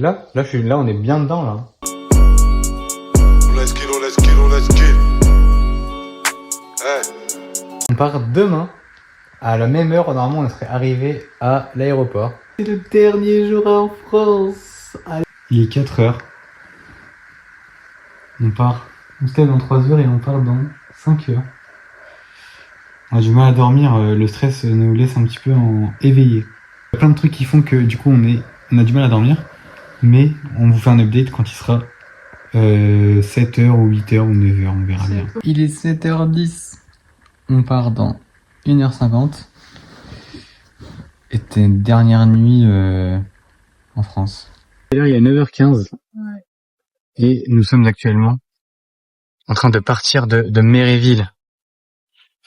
Là, on est bien dedans, là. Let's get. Hey. On part demain. À la même heure, normalement, on serait arrivé à l'aéroport. C'est le dernier jour en France. Allez. Il est 4 heures. On part. On se lève dans 3 heures et on part dans 5 heures. On a du mal à dormir, le stress nous laisse un petit peu éveillés. Il y a plein de trucs qui font que du coup on a du mal à dormir. Mais on vous fait un update quand il sera 7h ou 8h ou 9h, on verra bien. Il est 7h10. On part dans 1h50. Et c'était une dernière nuit en France. Et là il est 9h15. Ouais. Et nous sommes actuellement en train de partir de Méréville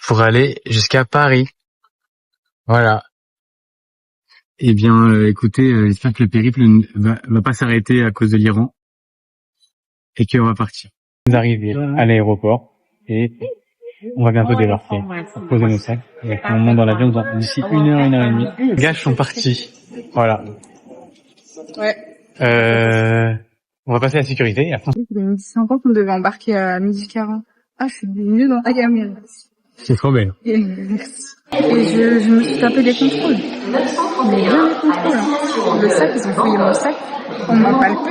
pour aller jusqu'à Paris. Voilà. Eh bien, écoutez, j'espère que le périple va pas s'arrêter à cause de l'Iran et qu'on va partir. Nous arrivons à l'aéroport et on va bientôt débarquer, poser nos sacs. Et on monte dans l'avion d'ici 1h et demie. Les gars sont partis. Voilà. Ouais. On va passer à la sécurité et après. Il est 12h50, on devait embarquer à 12h40. Ah, je suis mieux dans la gamme. C'est trop belle. Et je me suis tapé des contrôles. Mais bien des contrôles. Hein. Le sac, ils ont fouillé mon sac. On m'a palpé.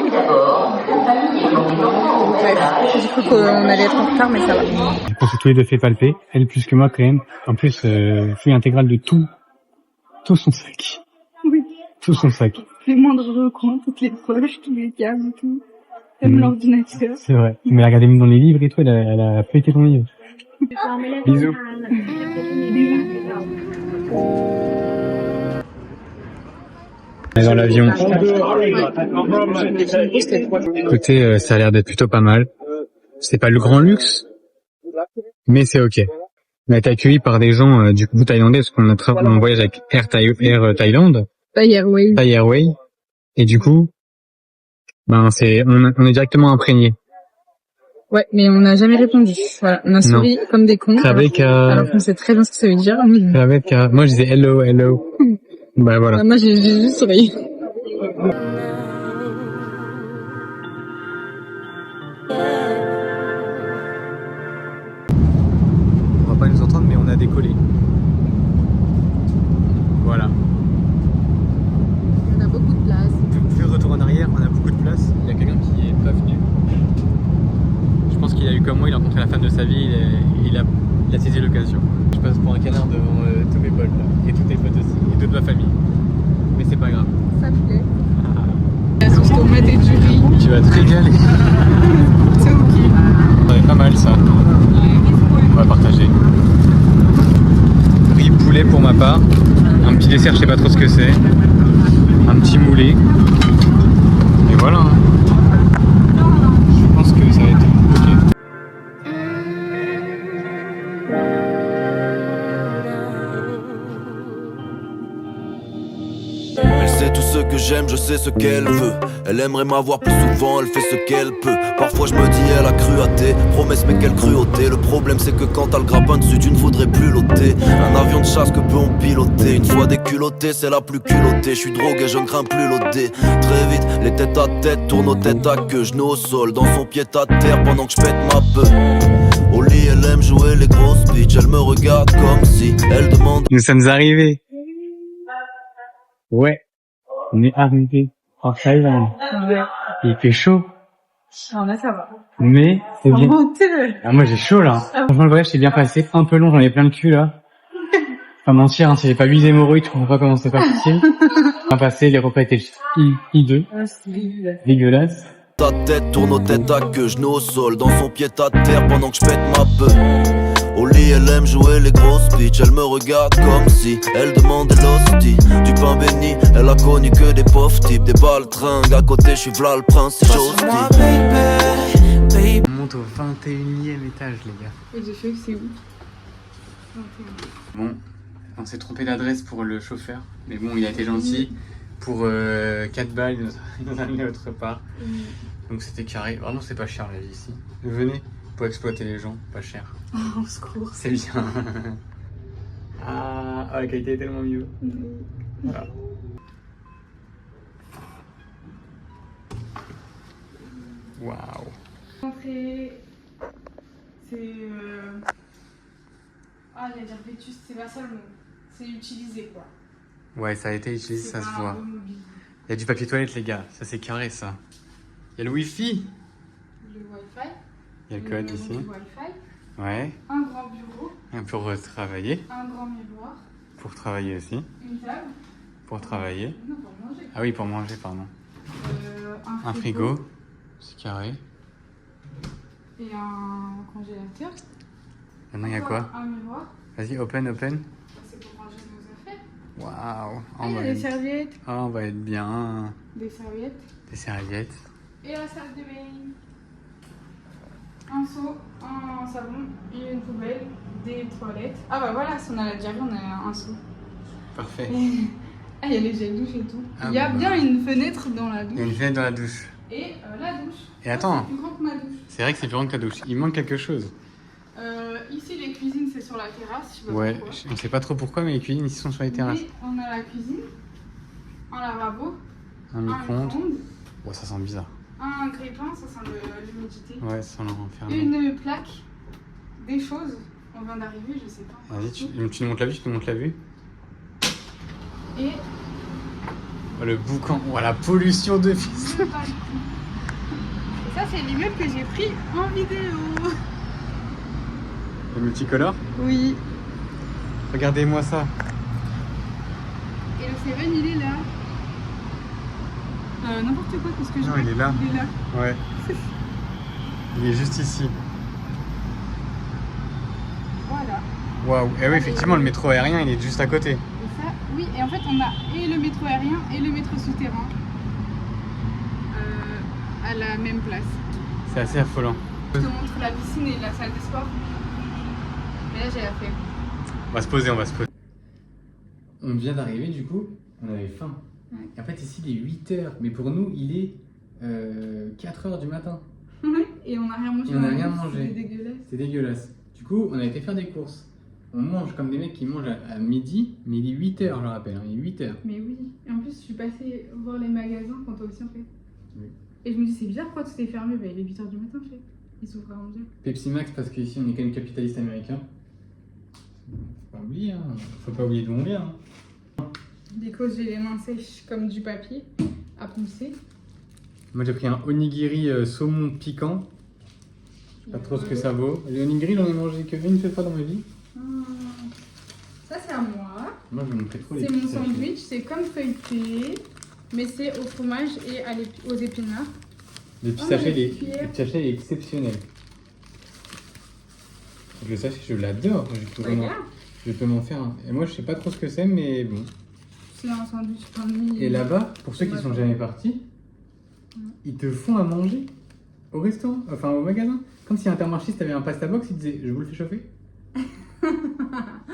J'ai cru qu'on allait être en retard, mais ça va. On s'est tous les deux fait palper. Elle plus que moi quand même. En plus, fouille intégrale de tout son sac. Oui. Tout son sac. Les moindres recoins, toutes les poches, tous les câbles et tout. Même l'ordinateur. C'est vrai. Mais regardez, même dans les livres et tout, elle a feuilleté ton livre. Bisous. On est dans l'avion. Écoutez, ça a l'air d'être plutôt pas mal. C'est pas le grand luxe, mais c'est ok. On a été accueillis par des gens du coup thaïlandais parce qu'on voyage avec Air Thailand. Thai Airways. Thai Airways. Et du coup, on est directement imprégné. Ouais, mais on n'a jamais répondu. Voilà, on a souri comme des cons. Alors qu'on sait très bien ce que ça veut dire. Moi, je disais hello. Bah voilà. Ah, moi, j'ai juste souri. On va pas nous entendre, mais on a décollé. Voilà. On a beaucoup de place. Plus retour en arrière, on a beaucoup de place. Il y a quelqu'un qui est pas venu. Je pense qu'il a eu comme moi, il a rencontré la femme de sa vie et il a saisi l'occasion. Je passe pour un canard devant tous mes potes là, et toutes tes potes aussi, et toute ma famille. Mais c'est pas grave. Ça me plaît. La sauce tomate et du riz. Tu vas te régaler. C'est ok. Ça va être pas mal ça. On va partager. Riz poulet pour ma part. Un petit dessert, je sais pas trop ce que c'est. Un petit moulet. Et voilà. Je pense que ça va être ok. Elle sait tout ce que j'aime, je sais ce qu'elle veut. Elle aimerait m'avoir plus souvent, elle fait ce qu'elle peut. Parfois je me dis elle a cru à tes promesses mais quelle cruauté. Le problème c'est que quand t'as le grappin dessus tu ne voudrais plus l'ôter. Un avion de chasse que peut-on piloter. Une fois déculotté c'est la plus culottée. Je suis drogué, je ne crains plus l'odé. Très vite les têtes à tête tournent aux têtes à queue. Genoux au sol dans son pied à terre pendant que je pète ma peur. Au lit elle aime jouer les grosses bitches. Elle me regarde comme si elle demande. Nous sommes arrivés. Ouais. On est arrivé en Thaïlande. Ouais. Il fait chaud. Alors là, ça va. Mais c'est bien. Ah, moi j'ai chaud là. Franchement le voyage s'est bien passé. Un peu long, j'en ai plein le cul là. Pas mentir, hein, si j'ai pas 8 hémorroïdes, je comprends pas comment c'est pas facile. Bien passé, les repas étaient hideux. Dégueulasse. Ta tête tourne aux têtes à queue, genoux au sol, dans son pied à terre pendant que je pète ma peur. Au lit elle aime jouer les grosses bitches. Elle me regarde comme si elle demandait l'hostie. Du pain béni, elle a connu que des pauvres types. Des baltringues, à côté je suis v'là le prince si j'ose dire. On monte au 21e étage les gars. Et j'ai fait que c'est où? Bon, on s'est trompé d'adresse pour le chauffeur. Mais bon, il a été gentil. Pour 4 balles, il nous a amené autre part. Donc c'était carré. Vraiment c'est pas cher la vie ici. Venez pour exploiter les gens, pas cher. Oh, au secours. C'est bien. La qualité est tellement mieux. Voilà. Waouh. Entrée, c'est... Ah, j'allais dire vétuste, c'est pas ça le mot. C'est utilisé, quoi. Ouais, ça a été utilisé, C'est ça pas se un voit. beau mobilier. Il y a du papier toilette, les gars. Ça, c'est carré, ça. Il y a le Wi-Fi. Le Wi-Fi. Il y a le code numéro ici. du Wi-Fi. Ouais. Un grand bureau. Pour travailler. Un grand miroir. Pour travailler aussi. Une table. Pour travailler. Non, pour manger. Ah oui, pour manger, pardon. Un Un frigo. C'est carré. Et un congélateur. Maintenant, il y a quoi? Un miroir. Vas-y, open. Ça, c'est pour ranger nos affaires. Waouh. Ah, il y a des serviettes. On va être bien. Des serviettes. Des serviettes. Et la salle de bain. Un seau, un savon, et une poubelle, des toilettes. Ah bah voilà, si on a la diarrhée, on a un seau. Parfait. Ah, il y a les gels douche et tout. Ah Il y a bah. bien une fenêtre dans la douche. Il y a une fenêtre dans la douche. Et la douche. Et attends. C'est plus grand que ma douche. C'est vrai que c'est plus grand que la douche. Il manque quelque chose. Ici, les cuisines, c'est sur la terrasse. Je sais pas Ouais, pourquoi. on sait pas trop pourquoi, mais les cuisines ici sont sur les terrasses. Mais on a la cuisine, un lavabo, Un un micro-ondes. micro-ondes, Bon, ça sent bizarre. un grille-pain, ça sent l'humidité. Ouais, ça l'a renfermé. Une plaque, des choses. On vient d'arriver, je sais pas. Vas-y, tu nous montres la vue, tu nous montres la vue. Et Oh, le boucan, oh, la pollution de fils. le balcon. Et ça, c'est l'immeuble que j'ai pris en vidéo. Le multicolore. Oui. Regardez-moi ça. Et le Seven, il est là. N'importe quoi, qu'est-ce que je Non, fais il est là. Il est là. Ouais. Il est juste ici. Voilà. Waouh. Et oui, effectivement, le métro aérien, il est juste à côté. Et ça, oui, et en fait, on a et le métro aérien et le métro souterrain à la même place. C'est assez affolant. Je te montre la piscine et la salle de sport. Mais là, j'ai la flemme. On va se poser. On vient d'arriver, du coup, on avait faim. Ouais. Et en fait, ici, il est 8h. Mais pour nous, il est 4h du matin. Et on n'a rien mangé. Et on n'a rien mangé. C'était dégueulasse. C'est dégueulasse. Du coup, on a été faire des courses. On mange comme des mecs qui mangent à midi, mais il est 8h, je le rappelle. Hein, il est 8h. Mais oui. Et en plus, je suis passée voir les magasins quand toi aussi, en fait. Oui. Et je me dis, c'est bizarre, pourquoi tout est fermé? Bah, il est 8h du matin, en fait. Ils s'ouvrent à 11h. Pepsi Max, parce qu'ici, on est quand même capitaliste américain. Faut pas oublier, hein. Faut pas oublier d'où on vient. Hein. Des causes, j'ai les mains sèches comme du papier à poncer. Moi, j'ai pris un onigiri saumon piquant. Je sais pas trop ce que ça vaut. Les onigiri, j'en ai mangé qu'une seule fois dans ma vie. Ça, c'est à moi. Moi, je me montrer trop les C'est mon petits sachets. sandwich, c'est comme feuilleté, mais c'est au fromage et aux épinards. Le petit Oh, sachet, mais il est, je suis fière. le petit sachet, il est exceptionnel. Le sachet, je l'adore. Je peux m'en faire un. Et moi, je sais pas trop ce que c'est, mais bon. C'est un sandwich pain de mie. Et là-bas, pour ceux qui sont jamais partis, ils te font à manger au restaurant, enfin au magasin. Comme si Intermarché, si t'avais un pasta box, ils disaient je vous le fais chauffer.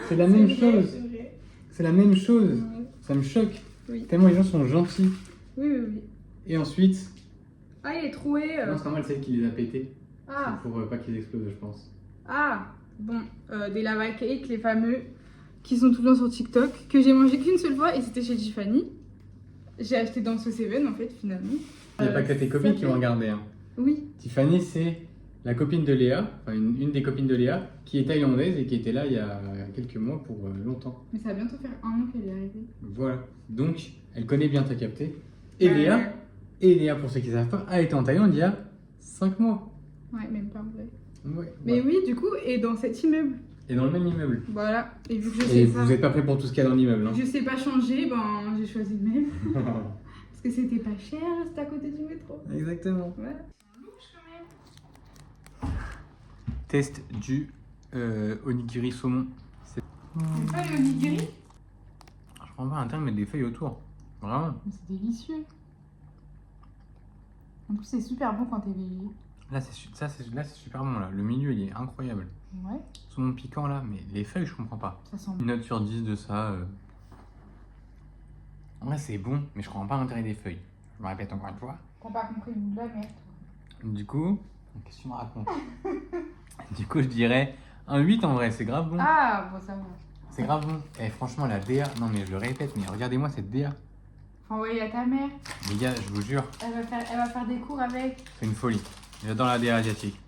C'est la même chose. C'est vrai. C'est la même chose. Ouais. Ça me choque. Oui. Tellement les gens sont gentils. Oui, oui, oui. Et ensuite, Ah, il est troué. non, c'est normal, c'est elle qui les a pétés. Ah, C'est pour pas qu'ils explosent, je pense. ah, bon, des lava cakes, les fameux, qui sont tout le temps sur TikTok, que j'ai mangé qu'une seule fois et c'était chez Tiffany. J'ai acheté dans ce Seven en fait, finalement. Il n'y a pas que tes copines qui vont regarder. Hein. Oui. Tiffany, c'est la copine de Léa, enfin une des copines de Léa, qui est thaïlandaise et qui était là il y a quelques mois pour longtemps. Mais ça va bientôt faire 1 an qu'elle est arrivée. Voilà. Donc, elle connaît bien, t'as capté. Et Léa, pour ceux qui ne savent pas, a été en Thaïlande il y a 5 mois. Ouais, même pas en vrai. Ouais, Mais voilà. oui, du coup, et dans cet immeuble. Et dans le même immeuble. Voilà. Et vu que je Et sais vous pas, n'êtes pas prêts pour tout ce qu'il y a dans l'immeuble. Hein. je sais pas changer, ben j'ai choisi le même. Parce que c'était pas cher, c'était à côté du métro. Exactement. Voilà. Test du onigiri saumon. C'est pas le onigiri? Je prends pas un terme, mettre des feuilles autour. Vraiment. Mais c'est délicieux. En plus, c'est super bon quand t'es éveillé. Là, c'est super bon. Là. Le milieu, il est incroyable. Ouais, Saumon piquant, là, mais les feuilles, je comprends pas. ça sent Une note sur 10 de ça. En vrai, c'est bon, mais je comprends pas l'intérêt des feuilles. Je me répète encore une fois. T'as pas compris le goût de la merde. Du coup, qu'est-ce que tu me racontes? Du coup, je dirais un 8 en vrai, c'est grave bon. Ah, bon, ça va. C'est grave bon. Et franchement, la DA, non mais je le répète, mais regardez-moi cette DA. Faut envoyer à ta mère. Les gars, je vous jure, Elle va faire des cours avec. c'est une folie. J'adore la DA asiatique.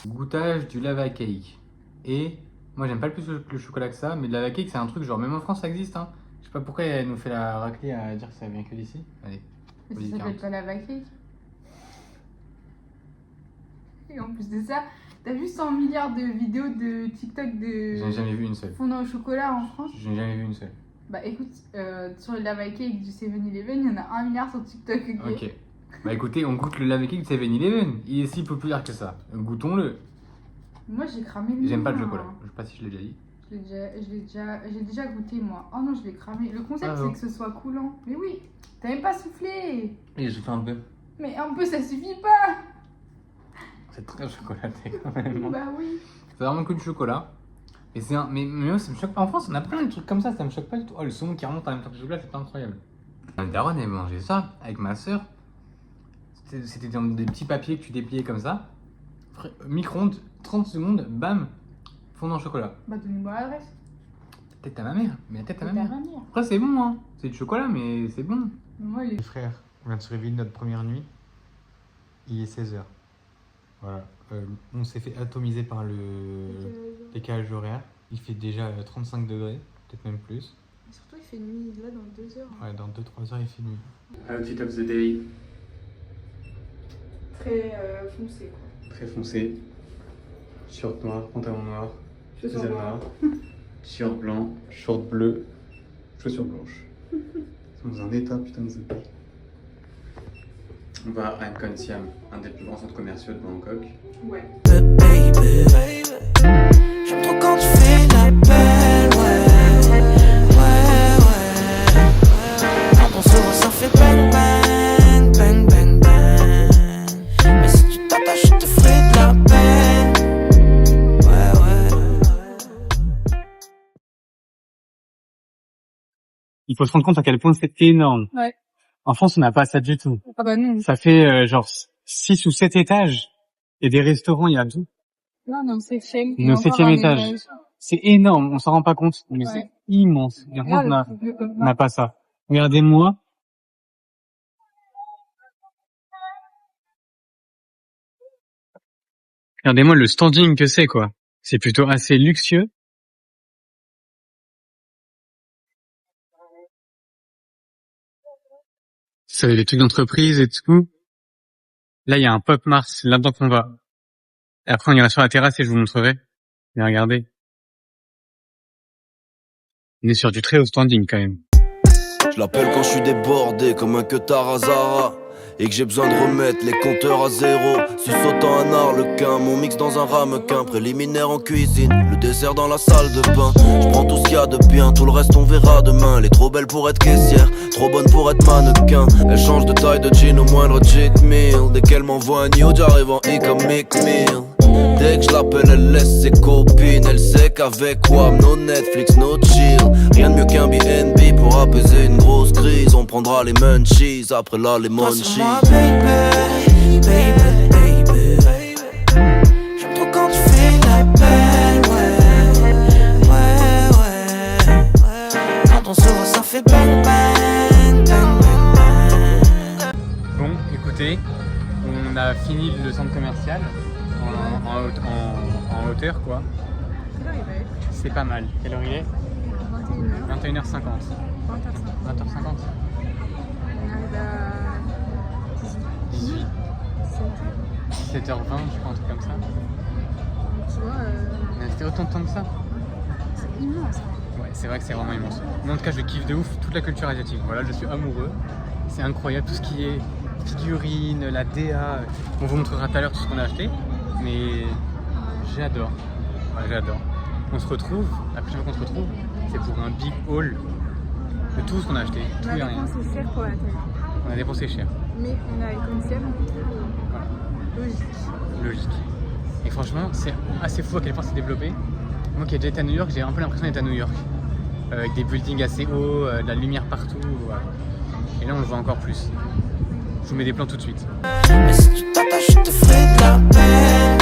Goûtage du lava cake. Et moi j'aime pas le plus le chocolat que ça, mais le lava cake c'est un truc genre même en France ça existe. Hein. Je sais pas pourquoi elle nous fait la raclée à dire que ça vient que d'ici. Allez. Mais vas-y, ça s'appelle 40. pas lava cake. Et en plus de ça, t'as vu 100 milliards de vidéos de TikTok J'en ai de jamais vu une seule. fondant au chocolat en France? J'en ai jamais vu une seule. Bah écoute, sur le lava cake du 7-Eleven, il y en a 1 milliard sur TikTok. Ok. Bah écoutez, on goûte le lava cake de 7-Eleven. Il est si populaire que ça. Goûtons-le. Moi j'ai cramé le J'aime pas le mien. chocolat. Je sais pas si je l'ai déjà dit. J'ai déjà goûté moi. Oh non, je l'ai cramé. Le concept Ah c'est bon. que ce soit coulant. Mais oui, t'as même pas soufflé. Et j'ai fait un peu. Mais un peu ça suffit pas. C'est très chocolaté quand même. Bah oui. C'est vraiment que du chocolat. Et c'est un... mais moi ça me choque pas. En France on a plein de trucs comme ça me choque pas du tout. Oh le saumon qui remonte en même temps que le chocolat c'est incroyable. Daron elle mangeait ça avec ma soeur. C'était dans des petits papiers que tu dépliais comme ça. Micro-ondes, 30 secondes, bam, fondant au chocolat. Bah donnez-moi l'adresse. Peut-être à ma mère, mais peut-être à ma T'as mère. rien dire. Après c'est bon hein. C'est du chocolat mais c'est bon. Moi les... Les frères, on vient de se réveiller de notre première nuit. Il est 16h. Voilà. On s'est fait atomiser par le décalage horaire. Il fait déjà 35 degrés, peut-être même plus. Surtout il fait nuit là dans 2 heures. Ouais, dans 2-3 heures il fait nuit. Outfit of the day. Très foncé quoi. Très foncé. Short noir, pantalon noir, Chaussures chaussures noires. noires, t-shirt blanc, short bleu, chaussures blanches. Ils sont dans un état putain de zip. On va à Nkon Siam, un des plus grands centres commerciaux de Bangkok. Ouais. Baby, j'aime trop quand tu fais la belle, Quand on se voit, ça fait bang bang, bang bang bang. Mais si tu t'attaches, je te ferai de la peine, Il faut se rendre compte à quel point c'est énorme. Ouais. En France, on n'a pas ça du tout. Ah bah non. Ça fait genre 6 ou 7 étages. Et des restaurants, il y a tout. Non, on est au 7ème. On est au 7ème étage. C'est énorme, on s'en rend pas compte. Mais Ouais. c'est immense. Et en France, on n'a pas ça. Regardez-moi. Regardez-moi le standing que c'est, quoi. C'est plutôt assez luxueux. C'est des trucs d'entreprise et tout. Là, il y a un Pop Mars, c'est là-dedans qu'on va. Et après, on ira sur la terrasse et je vous montrerai. Mais regardez. On est sur du très haut standing, quand même. Je l'appelle quand je suis débordé comme un que Tarazara et que j'ai besoin de remettre les compteurs à zéro. Suçotant un harlequin, mon mix dans un ramequin, préliminaire en cuisine, le dessert dans la salle de bain. Je prends tout ce qu'il y a de bien, tout le reste on verra demain. Elle est trop belle pour être caissière, trop bonne pour être mannequin. Elle change de taille de jean au moindre cheat meal. Dès qu'elle m'envoie un nude, j'arrive en I comme Mick Mill. Dès que je l'appelle, elle laisse ses copines. Elle sait qu'avec WAM, no Netflix, no chill. Rien de mieux qu'un BNB pour apaiser une grosse crise. On prendra les munchies, après là les munchies. moi, baby, baby, baby. J'aime trop quand tu fais la belle, Quand on se voit, ça fait bang bang, bang bang bang. Bon, écoutez, on a fini le centre commercial en hauteur, quoi. C'est pas mal. Quelle heure il est ? 21h50. 21h. 20h50. On arrive à 18. 17h20, je crois, un truc comme ça. Tu vois, Mais c'était autant de temps que ça. c'est immense. Ouais, c'est vrai que c'est vraiment immense. Moi, en tout cas, je kiffe de ouf toute la culture asiatique. Voilà, je suis amoureux. C'est incroyable, tout ce qui est figurines, la DA. On vous montrera tout à l'heure tout ce qu'on a acheté. Mais j'adore. Ouais, j'adore. On se retrouve, la prochaine fois qu'on se retrouve, c'est pour un big haul de tout ce qu'on a acheté. Tout On et a rien. dépensé cher pour la télé. On a dépensé cher. Mais on a économisé Voilà. logique. Logique. Et franchement, c'est assez fou à quel point c'est développé. Moi qui ai déjà été à New York, j'ai un peu l'impression d'être à New York. Avec des buildings assez hauts, de la lumière partout. Voilà. Et là, on le voit encore plus. Je vous mets des plans tout de suite. Mais si tu t'attaches, je te ferai de la peine,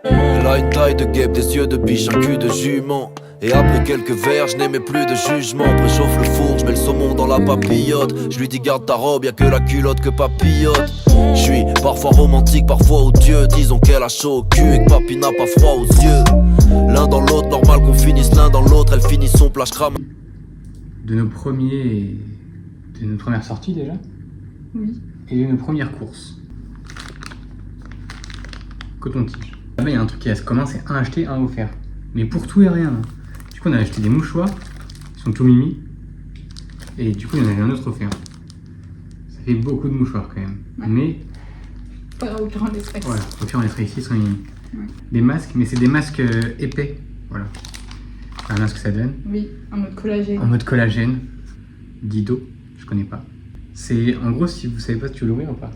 Elle a une taille de guêpe, des yeux de biche, un cul de jument. Et après quelques verres, je n'aimais plus de jugement. Préchauffe le four, je mets le saumon dans la papillote. Je lui dis garde ta robe, y'a que la culotte que papillote. Je suis parfois romantique, parfois odieux. Disons qu'elle a chaud au cul et que papy n'a pas froid aux yeux. L'un dans l'autre, normal qu'on finisse l'un dans l'autre. Elle finit son plat, je crame. De nos premières sorties déjà, Oui. et de nos premières courses. Coton-tige. Là-bas, il y a un truc qui reste commun, c'est un acheté, un offert. Mais pour tout et rien. Hein. Du coup, on a acheté des mouchoirs, ils sont tout mimi. Et du coup, il y en avait un autre offert. Ça fait beaucoup de mouchoirs quand même. Ouais. Mais, Pas grave, au pire, on les stresse. voilà, au pire, on les ferait ici, ils sont mimi. Ouais. Des masques, mais c'est des masques épais. Voilà. Un masque, ça donne. Oui, en mode collagène. En mode collagène. Dido, je connais pas. C'est, en gros, si vous savez pas si tu veux l'ouvrir ou pas.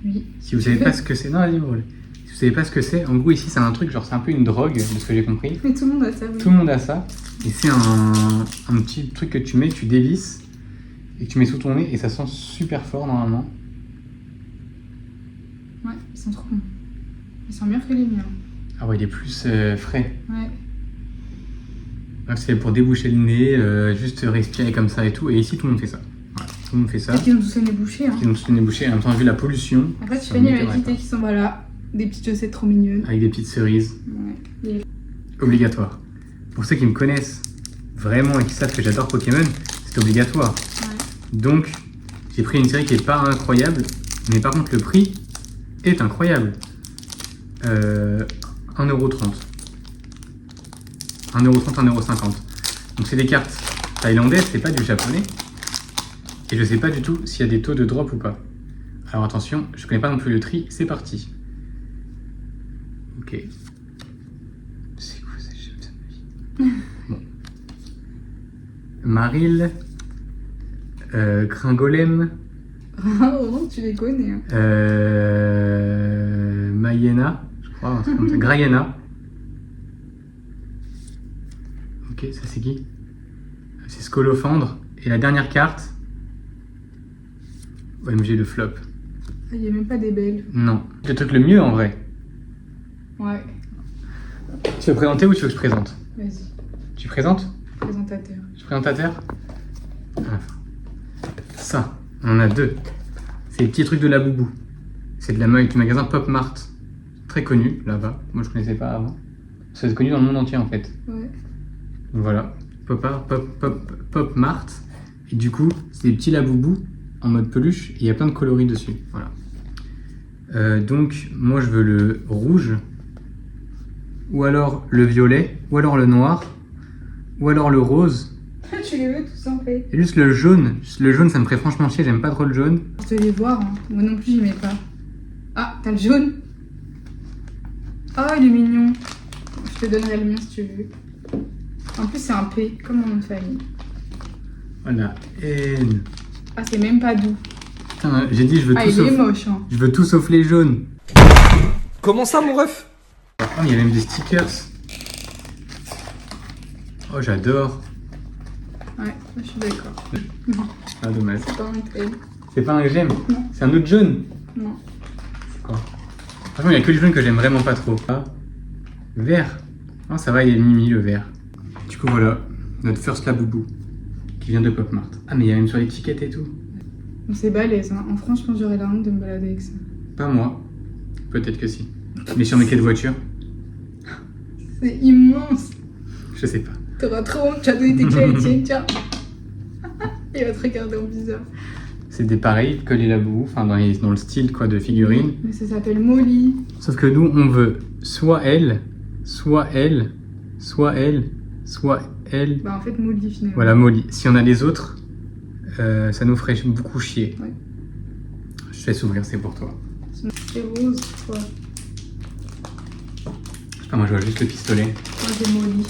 Oui. Si vous savez pas ce que c'est, non, vas-y, brûle. Si vous savez pas ce que c'est, en gros, ici, c'est un truc, genre, c'est un peu une drogue, de ce que j'ai compris. Mais tout le monde a ça, oui. Tout le monde a ça. Et c'est un petit truc que tu mets, que tu dévisses, et que tu mets sous ton nez, et ça sent super fort, normalement. Ouais, ils sont trop bons. Ils sont meilleurs que les miens. Ah ouais, il est plus frais. Ouais. Donc, c'est pour déboucher le nez, juste respirer comme ça et tout. Et ici, tout le monde fait ça. Voilà, tout le monde fait ça. Parce qu'ils ont tous le nez bouché. Hein. Ils ont tous le nez bouché, en même temps, vu la pollution. En fait, ça Tiffany m'a m'étonnerait dit pas. qu'ils sont, voilà, des petites chaussettes trop mignonnes. Avec des petites cerises. Ouais. Obligatoire. Pour ceux qui me connaissent vraiment et qui savent que j'adore Pokémon, c'est obligatoire. Ouais. Donc, j'ai pris une série qui est pas incroyable, mais par contre, le prix est incroyable. 1,30€. 1,30€, 1,50€. Donc, c'est des cartes thaïlandaises, c'est pas du japonais. Et je sais pas du tout s'il y a des taux de drop ou pas. Alors, attention, je connais pas non plus le tri, c'est parti. Ok. C'est quoi ça? J'aime ça de ma vie. Bon. Maril, Gringolem, Oh non, tu les connais. Hein. Mayena, je crois, un truc comme ça. Grayena. Ok, ça c'est qui? C'est Scolofendre. Et la dernière carte, OMG le flop. Il n'y a même pas des belles. Non. Le truc le mieux en vrai. Ouais, Tu veux présenter ou tu veux que je présente? vas-y, Tu présentes? présentateur. Je présente à terre. À la fin. Ça, on en a deux. C'est les petits trucs de la boubou. C'est de la du magasin Pop Mart. Très connu là-bas. Moi je connaissais pas avant. C'est connu dans le monde entier en fait. Ouais. Donc, voilà. Pop Mart. Et du coup, c'est des petits laboubou en mode peluche. Et il y a plein de coloris dessus. Voilà. Donc, moi je veux le rouge. Ou alors le violet. Ou alors le noir. Ou alors le rose. Tu les veux tous en fait. Et juste le jaune. Le jaune, ça me ferait franchement chier. J'aime pas trop le jaune. Pour te les voir, hein. Moi non plus, j'y mets pas. Ah, t'as le jaune. Ah, il est mignon. Je te donnerai le mien si tu veux. En plus, c'est un P, comme mon nom de famille. Voilà. N. Ah, c'est même pas doux. Putain, j'ai dit je veux Ah, tout il sauf. est moche, hein. Je veux tout sauf les jaunes. Comment ça, mon ref? Oh, il y a même des stickers. Oh, j'adore. Ouais, je suis d'accord. Ah, dommage. C'est pas un trait. C'est pas un que j'aime. Non. C'est un autre jaune. Non. C'est quoi? Franchement, il y a que le jaune que j'aime vraiment pas trop. Ah. Vert. Oh, ça va, il est mimi le vert. Du coup, voilà. Notre first laboubou. Qui vient de Pop Mart. Ah, mais il y a même sur l'étiquette et tout. Donc c'est balèze, hein. En France, je pense que j'aurais la honte de me balader avec ça. Pas moi. Peut-être que si. Mais sur mes quais de voiture, C'est immense. je sais pas. T'auras trop honte, tu as donné tes clés à Étienne, tiens. Il va te regarder en bizarre. C'est des pareils que les laboubous, enfin dans le style quoi de figurines. Mais ça s'appelle Molly. Sauf que nous, on veut soit elle, soit elle, soit elle, soit elle. Bah en fait, Molly finalement. Voilà, Molly. Si on a les autres, ça nous ferait beaucoup chier. Ouais. Je te laisse ouvrir, c'est pour toi. C'est rose, quoi. Je sais pas, moi je vois juste le pistolet. Moi j'ai Molly.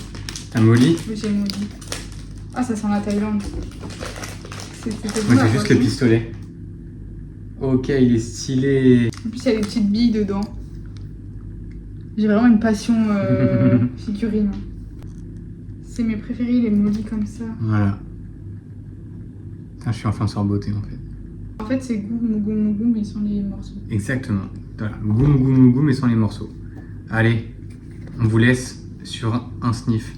T'as Molly? Oui, j'ai Molly. Ah, ça sent la Thaïlande. C'était Moi bon, j'ai juste le pistolet. Ok, il est stylé. En plus, il y a des petites billes dedans. J'ai vraiment une passion figurine. C'est mes préférés, les Molly comme ça. Voilà. Putain, je suis enfin sur beauté en fait. En fait, c'est goût, mais sans les morceaux. Exactement. Voilà. Goum, mais sans les morceaux. Allez, on vous laisse sur un sniff.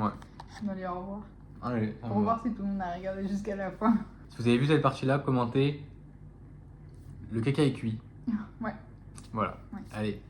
Ouais. Allez, au revoir. Allez, Au revoir si tout le monde a regardé jusqu'à la fin. Si vous avez vu cette partie-là, commentez. Le caca est cuit. Ouais. Voilà. Ouais. Allez.